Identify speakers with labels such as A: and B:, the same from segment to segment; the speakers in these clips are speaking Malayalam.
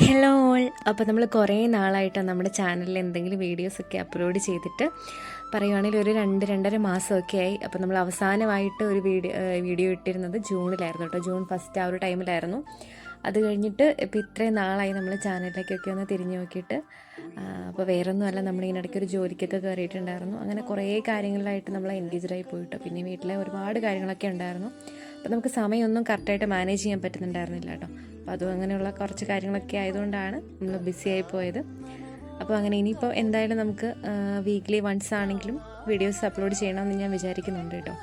A: Hello all. അപ്പോൾ നമ്മൾ കുറേ നാളായിട്ടാണ് നമ്മുടെ ചാനലിൽ എന്തെങ്കിലും വീഡിയോസൊക്കെ അപ്ലോഡ് ചെയ്തിട്ട് പറയുവാണെങ്കിൽ ഒരു 2-2.5 മാസമൊക്കെ ആയി. അപ്പോൾ നമ്മൾ അവസാനമായിട്ട് ഒരു വീഡിയോ ഇട്ടിരുന്നത് ജൂണിലായിരുന്നു കേട്ടോ. ജൂൺ ഫസ്റ്റ് ആ ഒരു ടൈമിലായിരുന്നു. അത് കഴിഞ്ഞിട്ട് ഇപ്പോൾ ഇത്രയും നാളായി നമ്മൾ ചാനലിലേക്കൊക്കെ ഒന്ന് തിരിഞ്ഞു നോക്കിയിട്ട്. അപ്പോൾ വേറൊന്നുമല്ല, നമ്മളിതിനിടയ്ക്ക് ഒരു ജോലിക്കൊക്കെ കയറിയിട്ടുണ്ടായിരുന്നു. അങ്ങനെ കുറേ കാര്യങ്ങളിലായിട്ട് നമ്മൾ എൻഗേജ്ഡായി പോയിട്ടോ. പിന്നെ വീട്ടിലെ ഒരുപാട് കാര്യങ്ങളൊക്കെ ഉണ്ടായിരുന്നു. അപ്പോൾ നമുക്ക് സമയമൊന്നും കറക്റ്റായിട്ട് മാനേജ് ചെയ്യാൻ പറ്റുന്നുണ്ടായിരുന്നില്ല കേട്ടോ. അപ്പോൾ അതും അങ്ങനെയുള്ള കുറച്ച് കാര്യങ്ങളൊക്കെ ആയതുകൊണ്ടാണ് നമ്മൾ ബിസി ആയി പോയത്. അപ്പോൾ അങ്ങനെ ഇനിയിപ്പോൾ എന്തായാലും നമുക്ക് വീക്ക്ലി വൺസ് ആണെങ്കിലും വീഡിയോസ് അപ്ലോഡ് ചെയ്യണമെന്ന് ഞാൻ വിചാരിക്കുന്നുണ്ട് കേട്ടോ.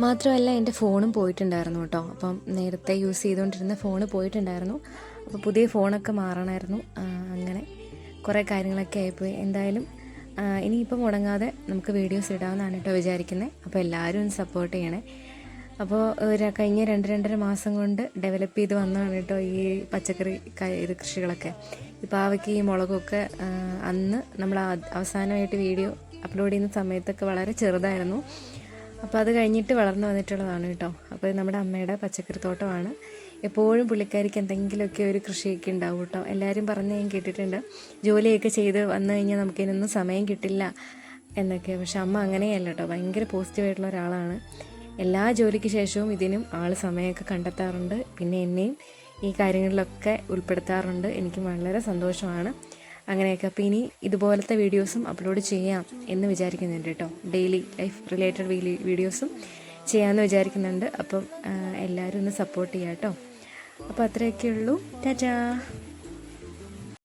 A: മാത്രമല്ല എൻ്റെ ഫോണും പോയിട്ടുണ്ടായിരുന്നു കേട്ടോ. അപ്പം നേരത്തെ യൂസ് ചെയ്തുകൊണ്ടിരുന്ന ഫോണ് പോയിട്ടുണ്ടായിരുന്നു. അപ്പോൾ പുതിയ ഫോണൊക്കെ മാറണമായിരുന്നു. അങ്ങനെ കുറേ കാര്യങ്ങളൊക്കെ ആയിപ്പോയി. എന്തായാലും ഇനിയിപ്പോൾ മുടങ്ങാതെ നമുക്ക് വീഡിയോസ് ഇടാമെന്നാണ് കേട്ടോ വിചാരിക്കുന്നത്. അപ്പോൾ എല്ലാവരും ഒന്ന് സപ്പോർട്ട് ചെയ്യണേ. അപ്പോൾ കഴിഞ്ഞ 2-2.5 മാസം കൊണ്ട് ഡെവലപ്പ് ചെയ്ത് വന്നതാണ് കേട്ടോ ഈ പച്ചക്കറി കൃഷികളൊക്കെ. ഈ പാവയ്ക്ക് ഈ മുളകൊക്കെ അന്ന് നമ്മൾ അവസാനമായിട്ട് വീഡിയോ അപ്ലോഡ് ചെയ്യുന്ന സമയത്തൊക്കെ വളരെ ചെറുതായിരുന്നു. അപ്പോൾ അത് കഴിഞ്ഞിട്ട് വളർന്നു വന്നിട്ടുള്ളതാണ് കേട്ടോ. അപ്പോൾ നമ്മുടെ അമ്മയുടെ പച്ചക്കറി തോട്ടമാണ്. എപ്പോഴും പുള്ളിക്കാരിക്ക് എന്തെങ്കിലുമൊക്കെ ഒരു കൃഷിയൊക്കെ ഉണ്ടാവും കേട്ടോ. എല്ലാവരും പറഞ്ഞ് ഞാൻ കേട്ടിട്ടുണ്ട്, ജോലിയൊക്കെ ചെയ്ത് വന്നു കഴിഞ്ഞാൽ നമുക്കിതിനൊന്നും സമയം കിട്ടില്ല എന്നൊക്കെ. പക്ഷെ അമ്മ അങ്ങനെയല്ല കേട്ടോ, ഭയങ്കര പോസിറ്റീവായിട്ടുള്ള ഒരാളാണ്. എല്ലാ ജോലിക്ക് ശേഷവും ഇതിനും ആൾ സമയമൊക്കെ കണ്ടെത്താറുണ്ട്. പിന്നെ എന്നെയും ഈ കാര്യങ്ങളിലൊക്കെ ഉൾപ്പെടുത്താറുണ്ട്. എനിക്ക് വളരെ സന്തോഷമാണ് അങ്ങനെയൊക്കെ. അപ്പോൾ ഇനി ഇതുപോലത്തെ വീഡിയോസും അപ്ലോഡ് ചെയ്യാം എന്ന് വിചാരിക്കുന്നുണ്ട് കേട്ടോ. ഡെയിലി ലൈഫ് റിലേറ്റഡ് വീഡിയോസും ചെയ്യാമെന്ന് വിചാരിക്കുന്നുണ്ട്. അപ്പം എല്ലാവരും ഒന്ന് സപ്പോർട്ട് ചെയ്യാം കേട്ടോ. അപ്പോൾ അത്രയൊക്കെ ഉള്ളൂ. ടാറ്റാ.